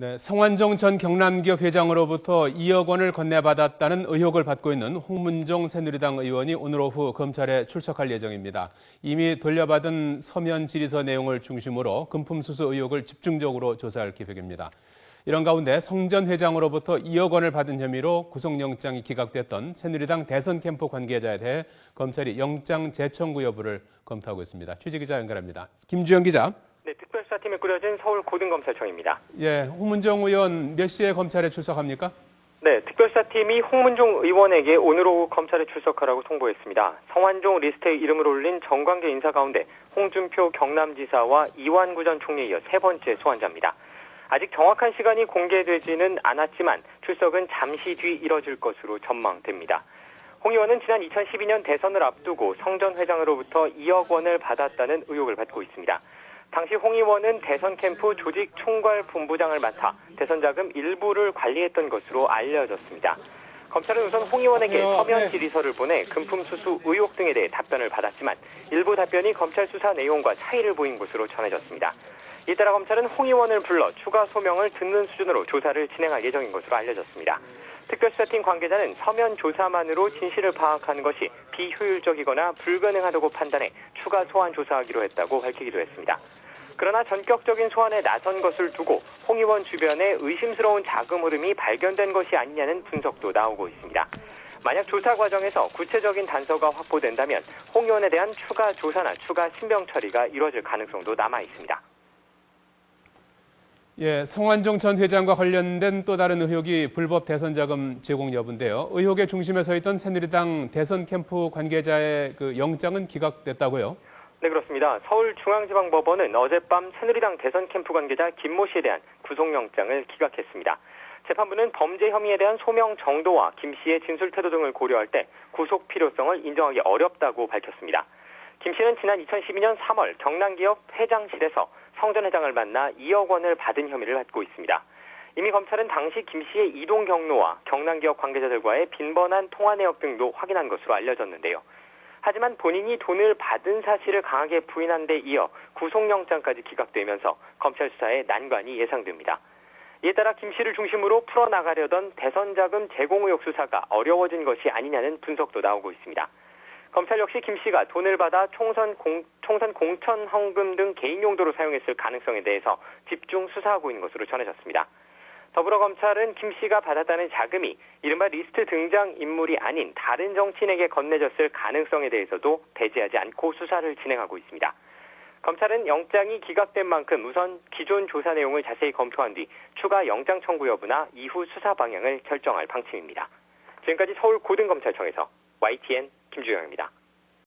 네, 성완종 전 경남기업 회장으로부터 2억 원을 건네받았다는 의혹을 받고 있는 홍문종 새누리당 의원이 오늘 오후 검찰에 출석할 예정입니다. 이미 돌려받은 서면 질의서 내용을 중심으로 금품 수수 의혹을 집중적으로 조사할 계획입니다. 이런 가운데 성 전 회장으로부터 2억 원을 받은 혐의로 구속영장이 기각됐던 새누리당 대선 캠프 관계자에 대해 검찰이 영장 재청구 여부를 검토하고 있습니다. 취재기자 연결합니다. 김주영 기자. 네, 특별수사팀이 꾸려진 서울고등검찰청입니다. 예, 홍문종 의원 몇 시에 검찰에 출석합니까? 네, 특별수사팀이 홍문종 의원에게 오늘 오후 검찰에 출석하라고 통보했습니다. 성완종 리스트에 이름을 올린 정관계 인사 가운데 홍준표 경남지사와 이완구 전 총리에 이어 세 번째 소환자입니다. 아직 정확한 시간이 공개되지는 않았지만 출석은 잠시 뒤 이뤄질 것으로 전망됩니다. 홍 의원은 지난 2012년 대선을 앞두고 성 전 회장으로부터 2억 원을 받았다는 의혹을 받고 있습니다. 당시 홍 의원은 대선 캠프 조직 총괄 본부장을 맡아 대선 자금 일부를 관리했던 것으로 알려졌습니다. 검찰은 우선 홍 의원에게 서면 질의서를 보내 금품 수수 의혹 등에 대해 답변을 받았지만 일부 답변이 검찰 수사 내용과 차이를 보인 것으로 전해졌습니다. 이에 따라 검찰은 홍 의원을 불러 추가 소명을 듣는 수준으로 조사를 진행할 예정인 것으로 알려졌습니다. 특별수사팀 관계자는 서면 조사만으로 진실을 파악하는 것이 비효율적이거나 불가능하다고 판단해 추가 소환 조사하기로 했다고 밝히기도 했습니다. 그러나 전격적인 소환에 나선 것을 두고 홍 의원 주변에 의심스러운 자금 흐름이 발견된 것이 아니냐는 분석도 나오고 있습니다. 만약 조사 과정에서 구체적인 단서가 확보된다면 홍 의원에 대한 추가 조사나 추가 신병 처리가 이루어질 가능성도 남아 있습니다. 예, 성완종 전 회장과 관련된 또 다른 의혹이 불법 대선 자금 제공 여부인데요. 의혹의 중심에 서 있던 새누리당 대선 캠프 관계자의 영장은 기각됐다고요? 네, 그렇습니다. 서울중앙지방법원은 어젯밤 새누리당 대선 캠프 관계자 김모 씨에 대한 구속영장을 기각했습니다. 재판부는 범죄 혐의에 대한 소명 정도와 김 씨의 진술 태도 등을 고려할 때 구속 필요성을 인정하기 어렵다고 밝혔습니다. 김 씨는 지난 2012년 3월 경남기업 회장실에서 성 전 회장을 만나 2억 원을 받은 혐의를 받고 있습니다. 이미 검찰은 당시 김 씨의 이동 경로와 경남기업 관계자들과의 빈번한 통화 내역 등도 확인한 것으로 알려졌는데요. 하지만 본인이 돈을 받은 사실을 강하게 부인한 데 이어 구속영장까지 기각되면서 검찰 수사에 난관이 예상됩니다. 이에 따라 김 씨를 중심으로 풀어나가려던 대선 자금 제공 의혹 수사가 어려워진 것이 아니냐는 분석도 나오고 있습니다. 검찰 역시 김 씨가 돈을 받아 총선 공천 헌금 등 개인 용도로 사용했을 가능성에 대해서 집중 수사하고 있는 것으로 전해졌습니다. 더불어 검찰은 김 씨가 받았다는 자금이 이른바 리스트 등장 인물이 아닌 다른 정치인에게 건네졌을 가능성에 대해서도 배제하지 않고 수사를 진행하고 있습니다. 검찰은 영장이 기각된 만큼 우선 기존 조사 내용을 자세히 검토한 뒤 추가 영장 청구 여부나 이후 수사 방향을 결정할 방침입니다. 지금까지 서울고등검찰청에서 YTN 김주영입니다.